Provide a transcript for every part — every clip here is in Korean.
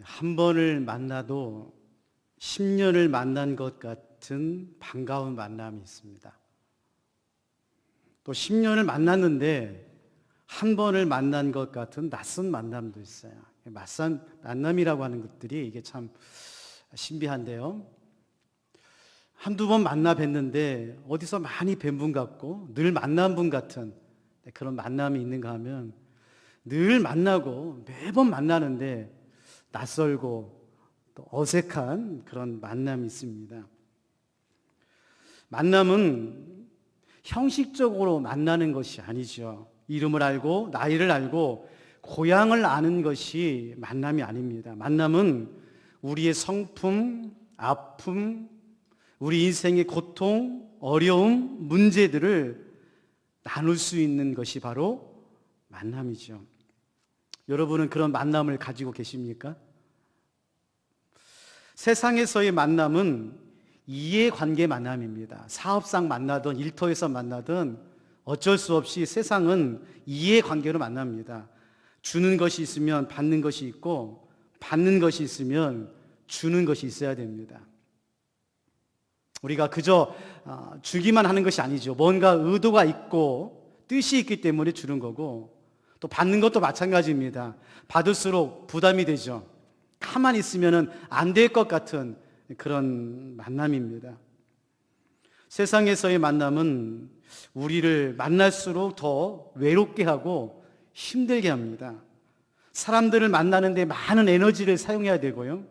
한 번을 만나도 10년을 만난 것 같은 반가운 만남이 있습니다. 또 10년을 만났는데 한 번을 만난 것 같은 낯선 만남도 있어요. 낯선 만남이라고 하는 것들이 이게 참 신비한데요. 한두 번 만나 뵀는데 어디서 많이 뵌 분 같고 늘 만난 분 같은 그런 만남이 있는가 하면 늘 만나고 매번 만나는데 낯설고 또 어색한 그런 만남이 있습니다. 만남은 형식적으로 만나는 것이 아니죠. 이름을 알고 나이를 알고 고향을 아는 것이 만남이 아닙니다. 만남은 우리의 성품, 아픔, 우리 인생의 고통, 어려움, 문제들을 나눌 수 있는 것이 바로 만남이죠. 여러분은 그런 만남을 가지고 계십니까? 세상에서의 만남은 이해관계 만남입니다. 사업상 만나든 일터에서 만나든 어쩔 수 없이 세상은 이해관계로 만납니다. 주는 것이 있으면 받는 것이 있고 받는 것이 있으면 주는 것이 있어야 됩니다. 우리가 그저 주기만 하는 것이 아니죠. 뭔가 의도가 있고 뜻이 있기 때문에 주는 거고 또 받는 것도 마찬가지입니다. 받을수록 부담이 되죠. 가만히 있으면 안 될 것 같은 그런 만남입니다. 세상에서의 만남은 우리를 만날수록 더 외롭게 하고 힘들게 합니다. 사람들을 만나는데 많은 에너지를 사용해야 되고요.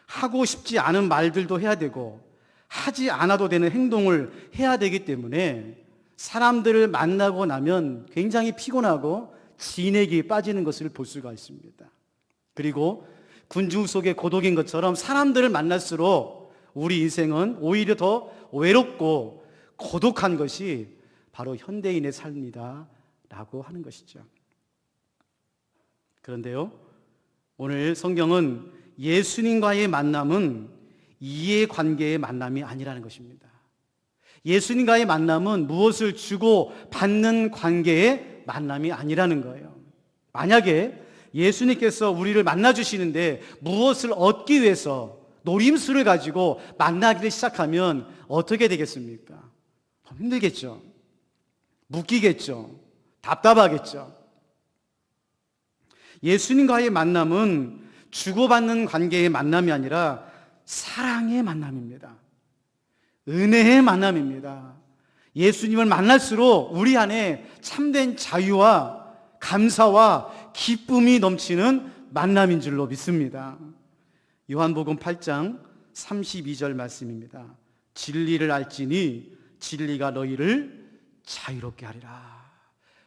하고 싶지 않은 말들도 해야 되고 하지 않아도 되는 행동을 해야 되기 때문에 사람들을 만나고 나면 굉장히 피곤하고 진액이 빠지는 것을 볼 수가 있습니다. 그리고 군중 속의 고독인 것처럼 사람들을 만날수록 우리 인생은 오히려 더 외롭고 고독한 것이 바로 현대인의 삶이다 라고 하는 것이죠. 그런데요, 오늘 성경은 예수님과의 만남은 이해관계의 만남이 아니라는 것입니다. 예수님과의 만남은 무엇을 주고 받는 관계의 만남이 아니라는 거예요. 만약에 예수님께서 우리를 만나주시는데 무엇을 얻기 위해서 노림수를 가지고 만나기를 시작하면 어떻게 되겠습니까? 힘들겠죠. 묶이겠죠. 답답하겠죠. 예수님과의 만남은 주고받는 관계의 만남이 아니라 사랑의 만남입니다. 은혜의 만남입니다. 예수님을 만날수록 우리 안에 참된 자유와 감사와 기쁨이 넘치는 만남인 줄로 믿습니다. 요한복음 8장 32절 말씀입니다. 진리를 알지니 진리가 너희를 자유롭게 하리라.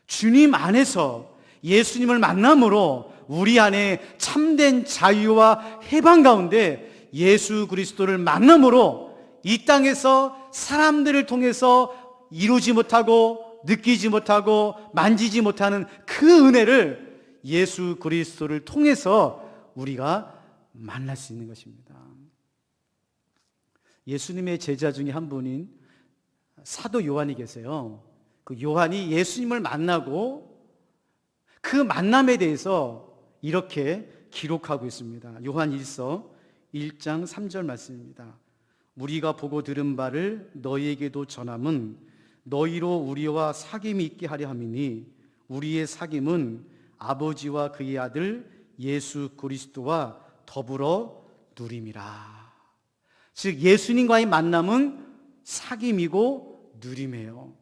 주님 안에서 예수님을 만남으로 우리 안에 참된 자유와 해방 가운데 예수 그리스도를 만남으로 이 땅에서 사람들을 통해서 이루지 못하고 느끼지 못하고 만지지 못하는 그 은혜를 예수 그리스도를 통해서 우리가 만날 수 있는 것입니다. 예수님의 제자 중에 한 분인 사도 요한이 계세요. 그 요한이 예수님을 만나고 그 만남에 대해서 이렇게 기록하고 있습니다. 요한 1서 1장 3절 말씀입니다. 우리가 보고 들은 바를 너희에게도 전함은 너희로 우리와 사귐이 있게 하려 함이니 우리의 사귐은 아버지와 그의 아들 예수 그리스도와 더불어 누림이라. 즉 예수님과의 만남은 사귐이고 누림이에요.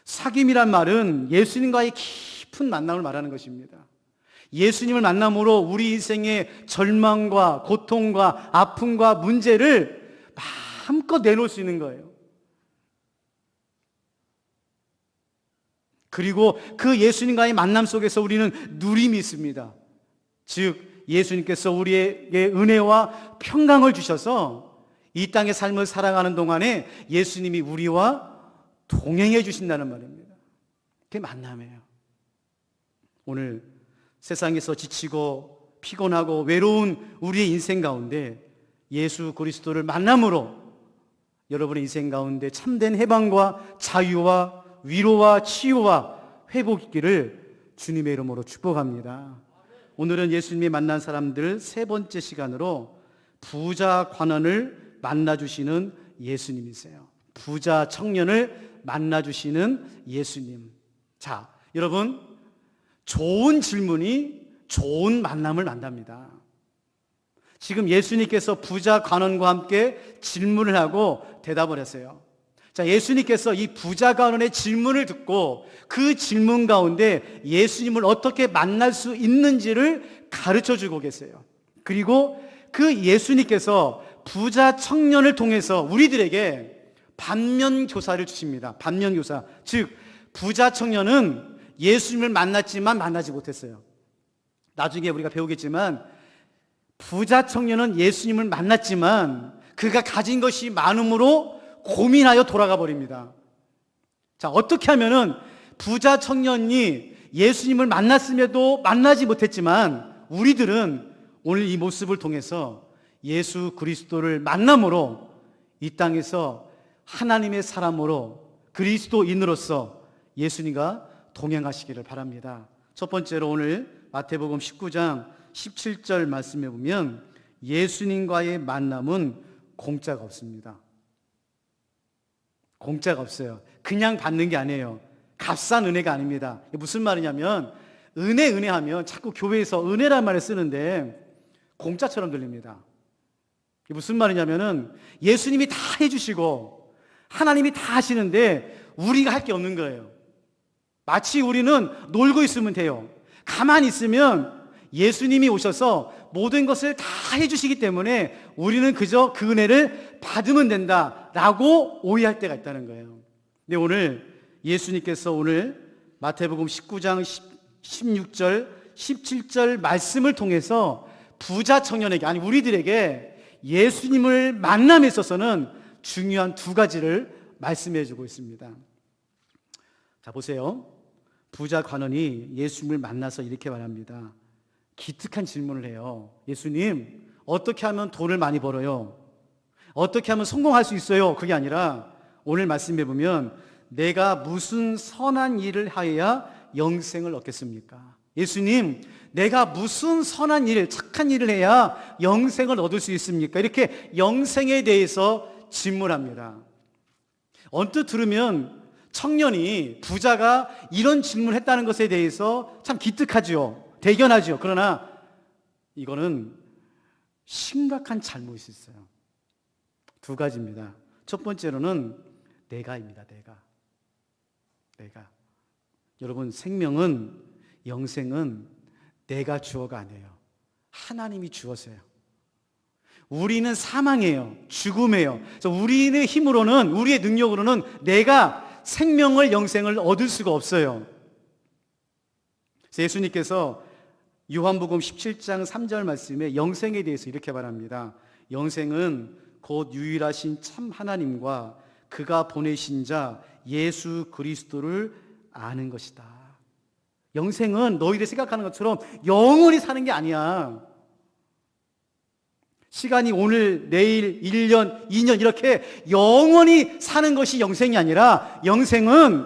사귐이란 말은 예수님과의 깊은 만남을 말하는 것입니다. 예수님을 만남으로 우리 인생의 절망과 고통과 아픔과 문제를 마음껏 내놓을 수 있는 거예요. 그리고 그 예수님과의 만남 속에서 우리는 누림이 있습니다. 즉 예수님께서 우리에게 은혜와 평강을 주셔서 이 땅의 삶을 살아가는 동안에 예수님이 우리와 동행해 주신다는 말입니다. 그게 만남이에요. 오늘 세상에서 지치고 피곤하고 외로운 우리의 인생 가운데 예수 그리스도를 만남으로 여러분의 인생 가운데 참된 해방과 자유와 위로와 치유와 회복 있기를 주님의 이름으로 축복합니다. 오늘은 예수님이 만난 사람들 세 번째 시간으로 부자 관원을 만나주시는 예수님이세요. 부자 청년을 만나주시는 예수님. 자, 여러분, 좋은 질문이 좋은 만남을 만납니다. 지금 예수님께서 부자 관원과 함께 질문을 하고 대답을 했어요. 자, 예수님께서 이 부자 관원의 질문을 듣고 그 질문 가운데 예수님을 어떻게 만날 수 있는지를 가르쳐 주고 계세요. 그리고 그 예수님께서 부자 청년을 통해서 우리들에게 반면교사를 주십니다. 반면교사. 즉, 부자 청년은 예수님을 만났지만 만나지 못했어요. 나중에 우리가 배우겠지만 부자 청년은 예수님을 만났지만 그가 가진 것이 많음으로 고민하여 돌아가 버립니다. 자, 어떻게 하면은 부자 청년이 예수님을 만났음에도 만나지 못했지만 우리들은 오늘 이 모습을 통해서 예수 그리스도를 만남으로 이 땅에서 하나님의 사람으로 그리스도인으로서 예수님과 동행하시기를 바랍니다. 첫 번째로 오늘 마태복음 19장 17절 말씀해 보면 예수님과의 만남은 공짜가 없습니다. 공짜가 없어요. 그냥 받는 게 아니에요. 값싼 은혜가 아닙니다. 무슨 말이냐면 은혜 하면 자꾸 교회에서 은혜란 말을 쓰는데 공짜처럼 들립니다. 무슨 말이냐면은 예수님이 다 해주시고 하나님이 다 하시는데 우리가 할 게 없는 거예요. 마치 우리는 놀고 있으면 돼요. 가만히 있으면 예수님이 오셔서 모든 것을 다 해주시기 때문에 우리는 그저 그 은혜를 받으면 된다라고 오해할 때가 있다는 거예요. 근데 오늘 예수님께서 오늘 마태복음 19장 16절, 17절 말씀을 통해서 부자 청년에게, 아니 우리들에게 예수님을 만남에 있어서는 중요한 두 가지를 말씀해 주고 있습니다. 자, 보세요. 부자 관원이 예수님을 만나서 이렇게 말합니다. 기특한 질문을 해요. 예수님, 어떻게 하면 돈을 많이 벌어요? 어떻게 하면 성공할 수 있어요? 그게 아니라 오늘 말씀해 보면 내가 무슨 선한 일을 하여야 영생을 얻겠습니까? 예수님, 내가 무슨 선한 일, 착한 일을 해야 영생을 얻을 수 있습니까? 이렇게 영생에 대해서 질문합니다. 언뜻 들으면 청년이, 부자가 이런 질문을 했다는 것에 대해서 참 기특하죠. 대견하죠. 그러나 이거는 심각한 잘못이 있어요. 두 가지입니다. 첫 번째로는 내가입니다. 내가. 여러분, 생명은, 영생은 내가 주어가 아니에요. 하나님이 주어서요. 우리는 사망이에요. 죽음이에요. 그래서 우리의 힘으로는, 우리의 능력으로는 내가 생명을, 영생을 얻을 수가 없어요. 그래서 예수님께서 요한복음 17장 3절 말씀에 영생에 대해서 이렇게 말합니다. 영생은 곧 유일하신 참 하나님과 그가 보내신 자 예수 그리스도를 아는 것이다. 영생은 너희들이 생각하는 것처럼 영원히 사는 게 아니야. 시간이 오늘, 내일, 1년, 2년 이렇게 영원히 사는 것이 영생이 아니라 영생은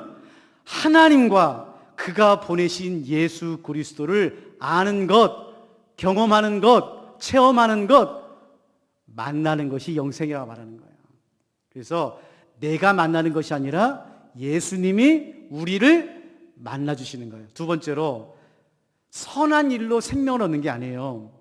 하나님과 그가 보내신 예수 그리스도를 아는 것, 경험하는 것, 체험하는 것, 만나는 것이 영생이라고 말하는 거예요. 그래서 내가 만나는 것이 아니라 예수님이 우리를 만나주시는 거예요. 두 번째로 선한 일로 생명을 얻는 게 아니에요.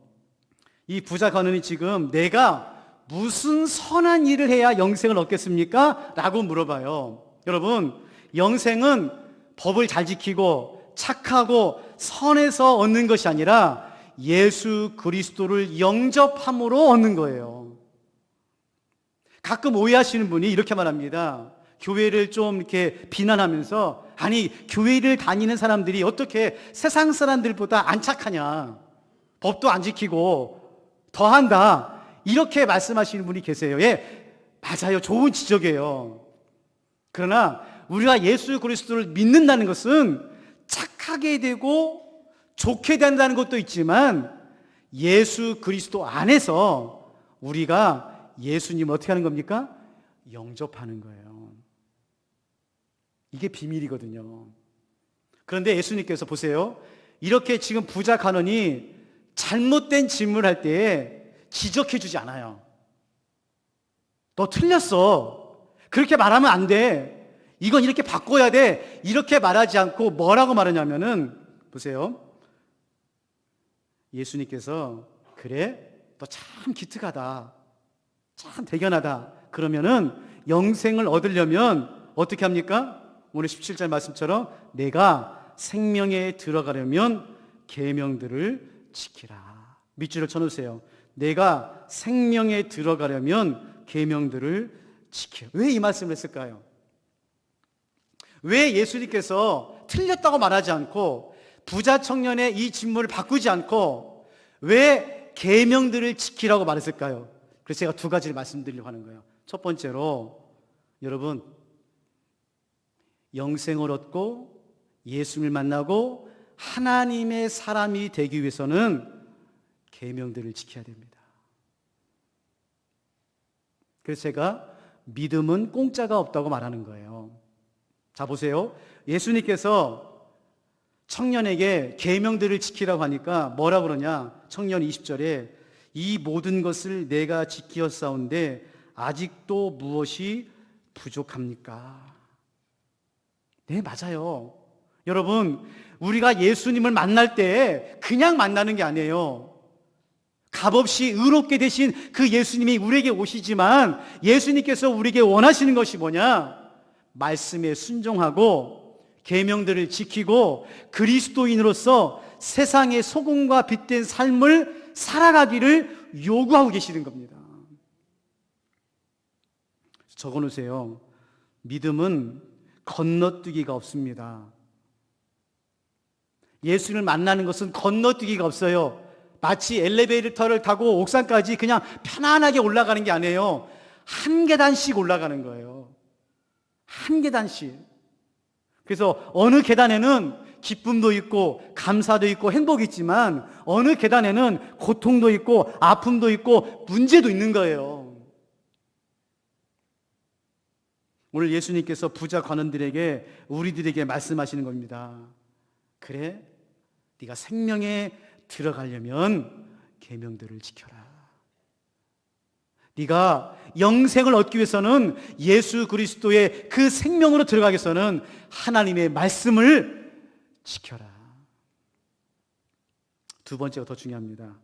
이 부자 관원이 지금 내가 무슨 선한 일을 해야 영생을 얻겠습니까? 라고 물어봐요. 여러분, 영생은 법을 잘 지키고 착하고 선해서 얻는 것이 아니라 예수 그리스도를 영접함으로 얻는 거예요. 가끔 오해하시는 분이 이렇게 말합니다. 교회를 좀 이렇게 비난하면서, 아니, 교회를 다니는 사람들이 어떻게 세상 사람들보다 안 착하냐, 법도 안 지키고 더한다, 이렇게 말씀하시는 분이 계세요. 예, 맞아요. 좋은 지적이에요. 그러나 우리가 예수 그리스도를 믿는다는 것은 착하게 되고 좋게 된다는 것도 있지만 예수 그리스도 안에서 우리가 예수님 어떻게 하는 겁니까? 영접하는 거예요. 이게 비밀이거든요. 그런데 예수님께서 보세요. 이렇게 지금 부자 관원이 잘못된 질문을 할 때에 지적해 주지 않아요. 너 틀렸어. 그렇게 말하면 안 돼. 이건 이렇게 바꿔야 돼. 이렇게 말하지 않고 뭐라고 말하냐면은, 보세요. 예수님께서, 그래? 너 참 기특하다. 참 대견하다. 그러면은 영생을 얻으려면 어떻게 합니까? 오늘 17절 말씀처럼 내가 생명에 들어가려면 계명들을 지키라. 밑줄을 쳐놓으세요. 내가 생명에 들어가려면 계명들을 지키라. 왜 이 말씀을 했을까요? 왜 예수님께서 틀렸다고 말하지 않고 부자 청년의 이 질문을 바꾸지 않고 왜 계명들을 지키라고 말했을까요? 그래서 제가 두 가지를 말씀드리려고 하는 거예요. 첫 번째로, 여러분, 영생을 얻고 예수님을 만나고 하나님의 사람이 되기 위해서는 계명들을 지켜야 됩니다. 그래서 제가 믿음은 공짜가 없다고 말하는 거예요. 자, 보세요. 예수님께서 청년에게 계명들을 지키라고 하니까 뭐라 그러냐? 청년 20절에 이 모든 것을 내가 지키었사온데 아직도 무엇이 부족합니까? 네, 맞아요. 여러분, 우리가 예수님을 만날 때 그냥 만나는 게 아니에요. 값없이 의롭게 되신 그 예수님이 우리에게 오시지만 예수님께서 우리에게 원하시는 것이 뭐냐? 말씀에 순종하고 계명들을 지키고 그리스도인으로서 세상의 소금과 빛된 삶을 살아가기를 요구하고 계시는 겁니다. 적어놓으세요. 믿음은 건너뛰기가 없습니다. 예수를 만나는 것은 건너뛰기가 없어요. 마치 엘리베이터를 타고 옥상까지 그냥 편안하게 올라가는 게 아니에요. 한 계단씩 올라가는 거예요. 한 계단씩. 그래서 어느 계단에는 기쁨도 있고 감사도 있고 행복이 있지만 어느 계단에는 고통도 있고 아픔도 있고 문제도 있는 거예요. 오늘 예수님께서 부자 관원들에게, 우리들에게 말씀하시는 겁니다. 그래, 네가 생명에 들어가려면 계명들을 지켜라. 네가 영생을 얻기 위해서는, 예수 그리스도의 그 생명으로 들어가기 위해서는 하나님의 말씀을 지켜라. 두 번째가 더 중요합니다.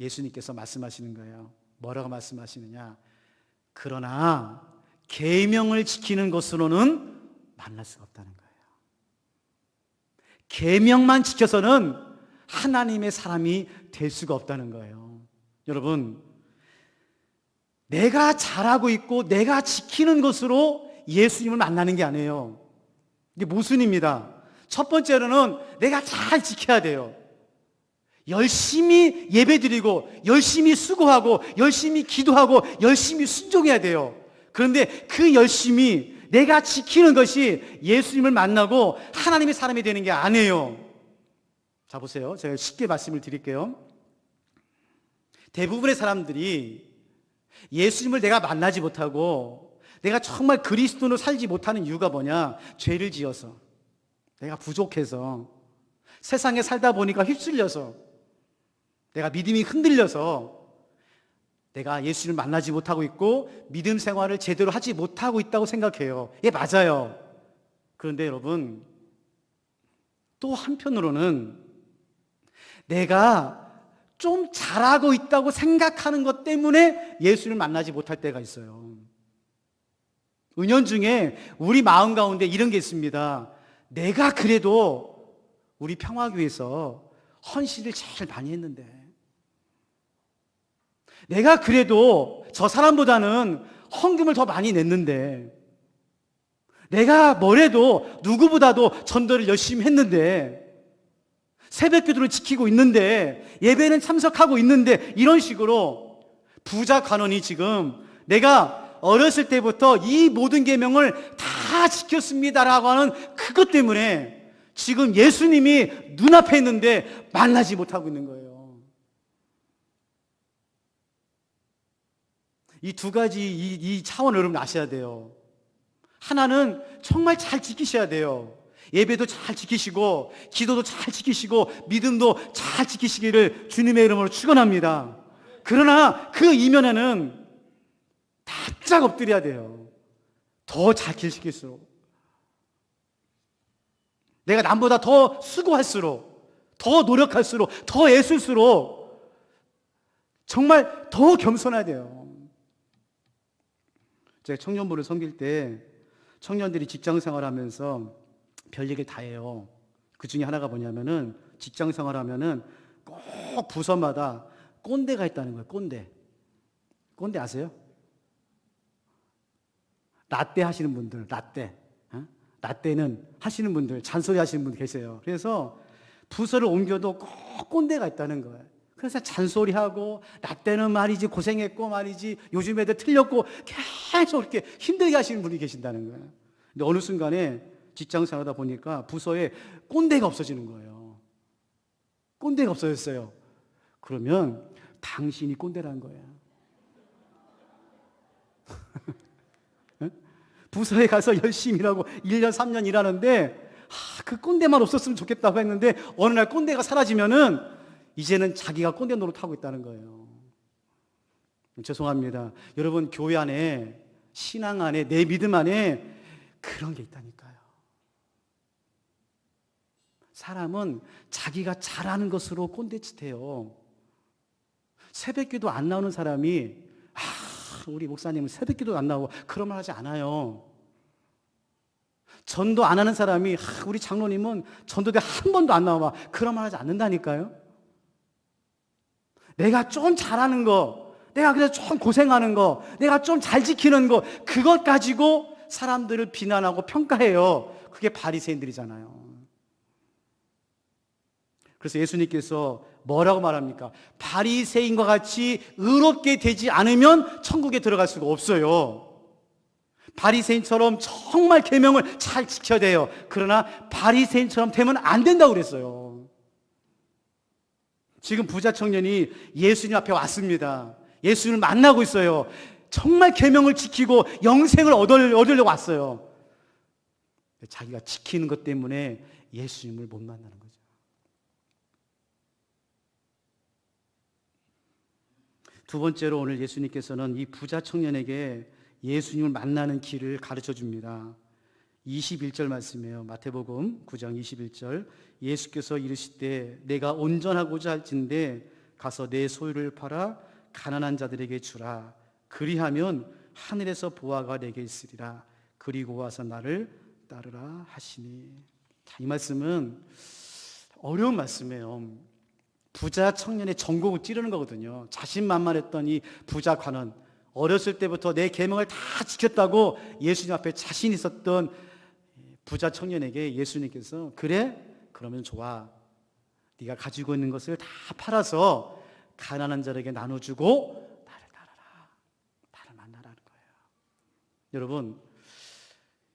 예수님께서 말씀하시는 거예요. 뭐라고 말씀하시느냐? 그러나 계명을 지키는 것으로는 만날 수가 없다는 거예요. 계명만 지켜서는 하나님의 사람이 될 수가 없다는 거예요. 여러분, 내가 잘하고 있고 내가 지키는 것으로 예수님을 만나는 게 아니에요. 이게 모순입니다. 첫 번째로는 내가 잘 지켜야 돼요. 열심히 예배드리고 열심히 수고하고 열심히 기도하고 열심히 순종해야 돼요. 그런데 그 열심히 내가 지키는 것이 예수님을 만나고 하나님의 사람이 되는 게 아니에요. 자, 보세요. 제가 쉽게 말씀을 드릴게요. 대부분의 사람들이 예수님을 내가 만나지 못하고 내가 정말 그리스도로 살지 못하는 이유가 뭐냐? 죄를 지어서, 내가 부족해서, 세상에 살다 보니까 휩쓸려서, 내가 믿음이 흔들려서 내가 예수님을 만나지 못하고 있고 믿음 생활을 제대로 하지 못하고 있다고 생각해요. 예, 맞아요. 그런데 여러분, 또 한편으로는 내가 좀 잘하고 있다고 생각하는 것 때문에 예수를 만나지 못할 때가 있어요. 은연중에 우리 마음 가운데 이런 게 있습니다. 내가 그래도 우리 평화교회에서 헌신을 제일 많이 했는데, 내가 그래도 저 사람보다는 헌금을 더 많이 냈는데, 내가 뭐래도 누구보다도 전도를 열심히 했는데, 새벽기도를 지키고 있는데, 예배는 참석하고 있는데, 이런 식으로 부자 관원이 지금 내가 어렸을 때부터 이 모든 계명을 다 지켰습니다라고 하는 그것 때문에 지금 예수님이 눈앞에 있는데 만나지 못하고 있는 거예요. 이 두 가지 이 차원을 여러분 아셔야 돼요. 하나는 정말 잘 지키셔야 돼요. 예배도 잘 지키시고 기도도 잘 지키시고 믿음도 잘 지키시기를 주님의 이름으로 축원합니다. 그러나 그 이면에는 바짝 엎드려야 돼요. 더 잘 지킬수록, 내가 남보다 더 수고할수록, 더 노력할수록, 더 애쓸수록 정말 더 겸손해야 돼요. 제가 청년부를 섬길 때 청년들이 직장 생활하면서 별 얘기를 다 해요. 그 중에 하나가 뭐냐면은 직장 생활하면은 꼭 부서마다 꼰대가 있다는 거예요. 꼰대. 꼰대 아세요? 라떼 하시는 분들, 라떼. 라떼는 하시는 분들, 잔소리 하시는 분들 계세요. 그래서 부서를 옮겨도 꼭 꼰대가 있다는 거예요. 그래서 잔소리하고, 라떼는 말이지 고생했고 말이지 요즘 애들 틀렸고 계속 이렇게 힘들게 하시는 분이 계신다는 거예요. 근데 어느 순간에 직장 생활하다 보니까 부서에 꼰대가 없어지는 거예요. 꼰대가 없어졌어요. 그러면 당신이 꼰대라는 거예요. 부서에 가서 열심히 일하고 1년, 3년 일하는데 그 꼰대만 없었으면 좋겠다고 했는데 어느 날 꼰대가 사라지면은 이제는 자기가 꼰대 노릇하고 있다는 거예요. 죄송합니다. 여러분, 교회 안에, 신앙 안에, 내 믿음 안에 그런 게 있다니까요. 사람은 자기가 잘하는 것으로 꼰대짓해요. 새벽기도 안 나오는 사람이 우리 목사님은 새벽기도 안 나오고 그런 말 하지 않아요. 전도 안 하는 사람이 우리 장로님은 전도대 한 번도 안 나와 그런 말 하지 않는다니까요. 내가 좀 잘하는 거, 내가 그래서 좀 고생하는 거, 내가 좀 잘 지키는 거, 그것 가지고 사람들을 비난하고 평가해요. 그게 바리새인들이잖아요. 그래서 예수님께서 뭐라고 말합니까? 바리새인과 같이 의롭게 되지 않으면 천국에 들어갈 수가 없어요. 바리새인처럼 정말 계명을 잘 지켜야 돼요. 그러나 바리새인처럼 되면 안 된다고 그랬어요. 지금 부자 청년이 예수님 앞에 왔습니다. 예수님을 만나고 있어요. 정말 계명을 지키고 영생을 얻으려고 왔어요. 자기가 지키는 것 때문에 예수님을 못 만나는 거죠. 두 번째로 오늘 예수님께서는 이 부자 청년에게 예수님을 만나는 길을 가르쳐 줍니다. 21절 말씀이에요. 마태복음 9장 21절. 예수께서 이르시되 내가 온전하고자 할진대 가서 내 소유를 팔아 가난한 자들에게 주라. 그리하면 하늘에서 보화가 내게 있으리라. 그리고 와서 나를 따르라 하시니. 자, 이 말씀은 어려운 말씀이에요. 부자 청년의 전곡을 찌르는 거거든요. 자신만만했던 이 부자 관원, 어렸을 때부터 내 계명을 다 지켰다고 예수님 앞에 자신 있었던 부자 청년에게 예수님께서 그래? 그러면 좋아. 네가 가지고 있는 것을 다 팔아서 가난한 자에게 나눠주고 나를 따라라. 나를 만나라는 거예요. 여러분,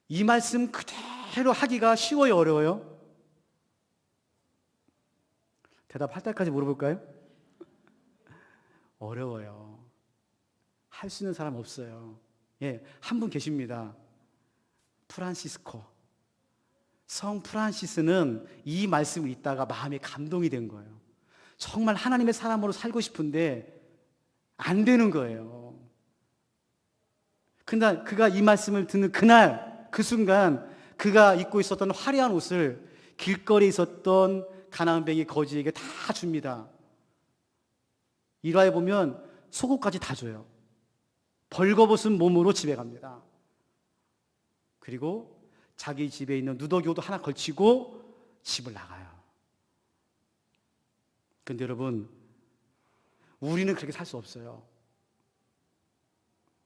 이 말씀 그대로 하기가 쉬워요, 어려워요? 대답할 때까지 물어볼까요? 어려워요. 할 수 있는 사람 없어요. 예, 한 분 계십니다. 프란시스코. 성 프란시스는 이 말씀을 읽다가 마음에 감동이 된 거예요. 정말 하나님의 사람으로 살고 싶은데 안 되는 거예요. 근데 그가 이 말씀을 듣는 그날, 그 순간 그가 입고 있었던 화려한 옷을 길거리에 있었던 가난뱅이 거지에게 다 줍니다. 일화에 보면 속옷까지 다 줘요. 벌거벗은 몸으로 집에 갑니다. 그리고 자기 집에 있는 누더기도 하나 걸치고 집을 나가요. 근데 여러분, 우리는 그렇게 살 수 없어요.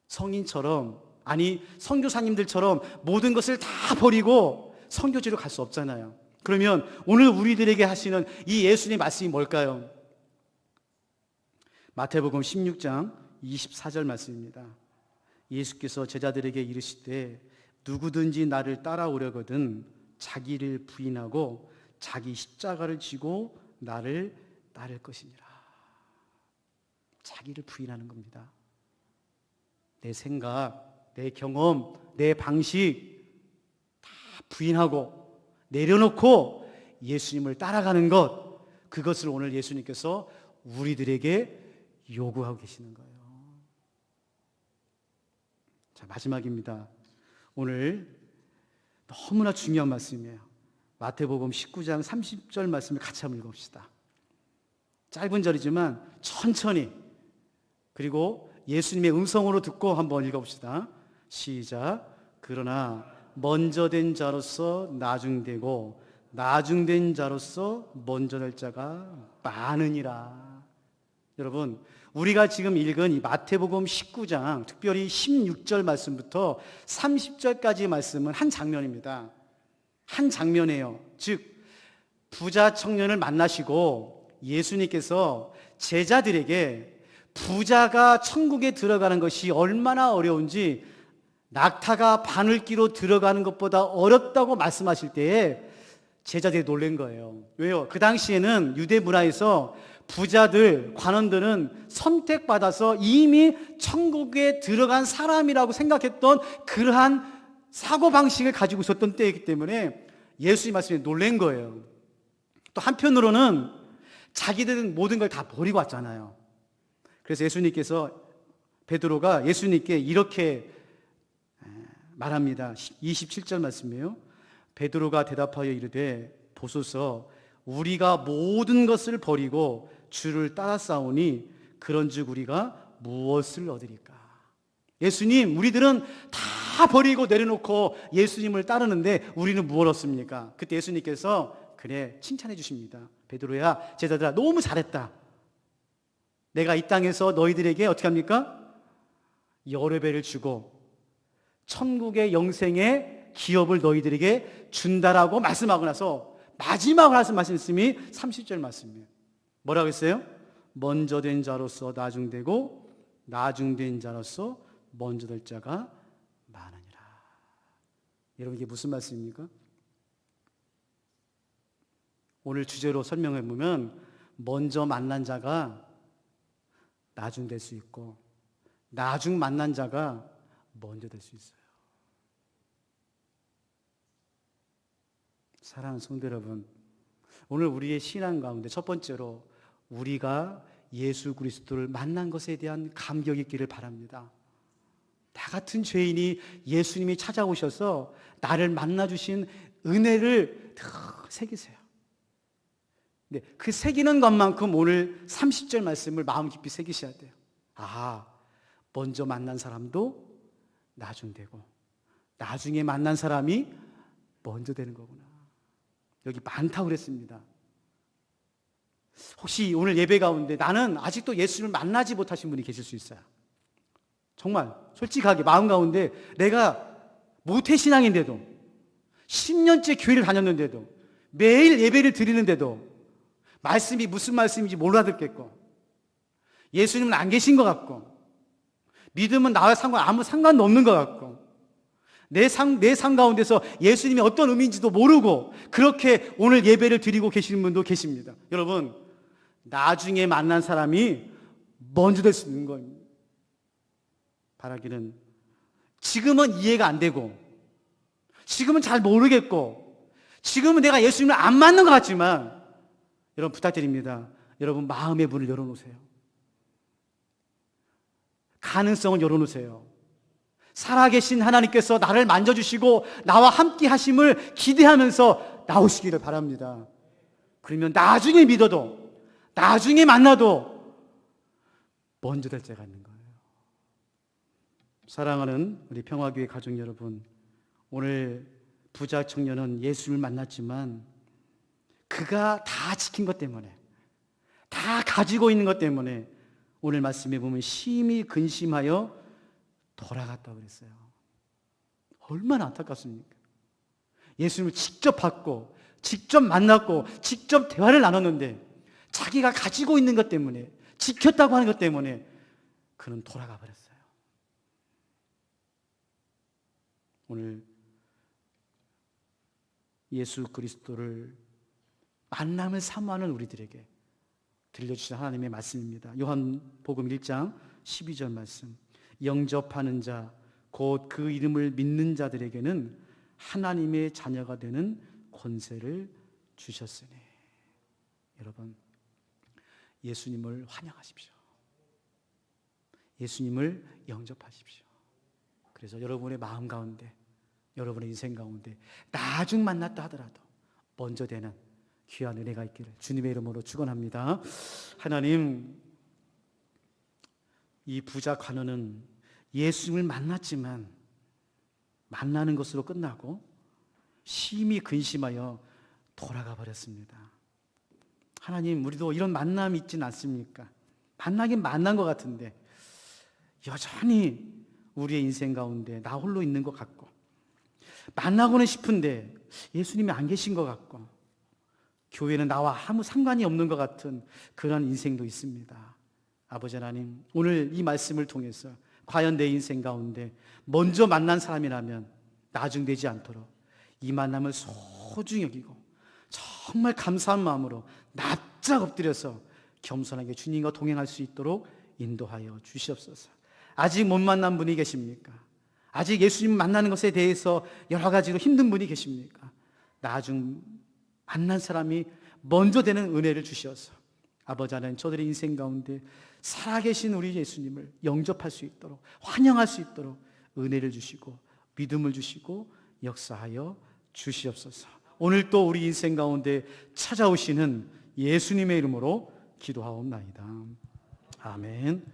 성인처럼, 아니 선교사님들처럼 모든 것을 다 버리고 선교지로 갈 수 없잖아요. 그러면 오늘 우리들에게 하시는 이 예수님의 말씀이 뭘까요? 마태복음 16장 24절 말씀입니다. 예수께서 제자들에게 이르시되 누구든지 나를 따라오려거든 자기를 부인하고 자기 십자가를 지고 나를 따를 것이니라. 자기를 부인하는 겁니다. 내 생각, 내 경험, 내 방식 다 부인하고 내려놓고 예수님을 따라가는 것, 그것을 오늘 예수님께서 우리들에게 요구하고 계시는 거예요. 자, 마지막입니다. 오늘 너무나 중요한 말씀이에요. 마태복음 19장 30절 말씀을 같이 한번 읽어봅시다. 짧은 절이지만 천천히, 그리고 예수님의 음성으로 듣고 한번 읽어봅시다. 시작. 그러나 먼저 된 자로서 나중되고 나중된 자로서 먼저 될 자가 많으니라. 여러분, 우리가 지금 읽은 이 마태복음 19장, 특별히 16절 말씀부터 30절까지의 말씀은 한 장면입니다. 한 장면이에요. 즉, 부자 청년을 만나시고 예수님께서 제자들에게 부자가 천국에 들어가는 것이 얼마나 어려운지, 낙타가 바늘기로 들어가는 것보다 어렵다고 말씀하실 때에 제자들이 놀란 거예요. 왜요? 그 당시에는 유대 문화에서 부자들, 관원들은 선택받아서 이미 천국에 들어간 사람이라고 생각했던 그러한 사고방식을 가지고 있었던 때이기 때문에 예수님 말씀에 놀란 거예요. 또 한편으로는 자기들은 모든 걸 다 버리고 왔잖아요. 그래서 예수님께서, 베드로가 예수님께 이렇게 말합니다. 27절 말씀이에요. 베드로가 대답하여 이르되 보소서, 우리가 모든 것을 버리고 주를 따라싸우니 그런즉 우리가 무엇을 얻으리까? 예수님, 우리들은 다 버리고 내려놓고 예수님을 따르는데 우리는 무엇을 얻습니까? 그때 예수님께서 그래, 칭찬해 주십니다. 베드로야, 제자들아, 너무 잘했다. 내가 이 땅에서 너희들에게 어떻게 합니까? 여러 배를 주고 천국의 영생의 기업을 너희들에게 준다라고 말씀하고 나서 마지막으로 하신 말씀이 30절 말씀이에요. 뭐라고 했어요? 먼저 된 자로서 나중되고 나중된 자로서 먼저 될 자가 많으니라. 여러분, 이게 무슨 말씀입니까? 오늘 주제로 설명해 보면 먼저 만난 자가 나중 될 수 있고 나중 만난 자가 먼저 될 수 있어요. 사랑하는 성도 여러분, 오늘 우리의 신앙 가운데 첫 번째로 우리가 예수 그리스도를 만난 것에 대한 감격이 있기를 바랍니다. 나 같은 죄인이 예수님이 찾아오셔서 나를 만나주신 은혜를 더 새기세요. 네, 그 새기는 것만큼 오늘 30절 말씀을 마음 깊이 새기셔야 돼요. 아, 먼저 만난 사람도 나중 되고 나중에 만난 사람이 먼저 되는 거구나. 여기 많다고 그랬습니다. 혹시 오늘 예배 가운데 나는 아직도 예수님을 만나지 못하신 분이 계실 수 있어요. 정말 솔직하게 마음 가운데 내가 모태신앙인데도 10년째 교회를 다녔는데도 매일 예배를 드리는데도 말씀이 무슨 말씀인지 몰라 듣겠고 예수님은 안 계신 것 같고 믿음은 나와 아무 상관도 없는 것 같고 내 삶 가운데서 예수님이 어떤 의미인지도 모르고 그렇게 오늘 예배를 드리고 계시는 분도 계십니다. 여러분, 나중에 만난 사람이 먼저 될 수 있는 겁니다. 바라기는 지금은 이해가 안 되고 지금은 잘 모르겠고 지금은 내가 예수님을 안 맞는 것 같지만 여러분 부탁드립니다. 여러분 마음의 문을 열어놓으세요. 가능성을 열어놓으세요. 살아계신 하나님께서 나를 만져주시고 나와 함께 하심을 기대하면서 나오시기를 바랍니다. 그러면 나중에 믿어도 나중에 만나도 먼저 될 자가 있는 거예요. 사랑하는 우리 평화교회 가족 여러분, 오늘 부자 청년은 예수를 만났지만 그가 다 지킨 것 때문에 다 가지고 있는 것 때문에 오늘 말씀에 보면 심히 근심하여 돌아갔다고 그랬어요. 얼마나 안타깝습니까? 예수님을 직접 봤고 직접 만났고 직접 대화를 나눴는데 자기가 가지고 있는 것 때문에 지켰다고 하는 것 때문에 그는 돌아가 버렸어요. 오늘 예수 그리스도를 만남을 사모하는 우리들에게 들려주신 하나님의 말씀입니다. 요한복음 1장 12절 말씀. 영접하는 자, 곧 그 이름을 믿는 자들에게는 하나님의 자녀가 되는 권세를 주셨으니. 여러분, 예수님을 환영하십시오. 예수님을 영접하십시오. 그래서 여러분의 마음 가운데, 여러분의 인생 가운데 나중 만났다 하더라도 먼저 되는 귀한 은혜가 있기를 주님의 이름으로 축원합니다. 하나님, 이 부자 관원은 예수님을 만났지만 만나는 것으로 끝나고 심히 근심하여 돌아가 버렸습니다. 하나님, 우리도 이런 만남이 있진 않습니까? 만나긴 만난 것 같은데 여전히 우리의 인생 가운데 나 홀로 있는 것 같고, 만나고는 싶은데 예수님이 안 계신 것 같고, 교회는 나와 아무 상관이 없는 것 같은 그런 인생도 있습니다. 아버지 하나님, 오늘 이 말씀을 통해서 과연 내 인생 가운데 먼저 만난 사람이라면 나중되지 않도록 이 만남을 소중히 여기고 정말 감사한 마음으로 납작 엎드려서 겸손하게 주님과 동행할 수 있도록 인도하여 주시옵소서. 아직 못 만난 분이 계십니까? 아직 예수님 만나는 것에 대해서 여러 가지로 힘든 분이 계십니까? 나중 만난 사람이 먼저 되는 은혜를 주시어서 아버지 하나님, 저들의 인생 가운데 살아계신 우리 예수님을 영접할 수 있도록, 환영할 수 있도록 은혜를 주시고 믿음을 주시고 역사하여 주시옵소서. 오늘 또 우리 인생 가운데 찾아오시는 예수님의 이름으로 기도하옵나이다. 아멘.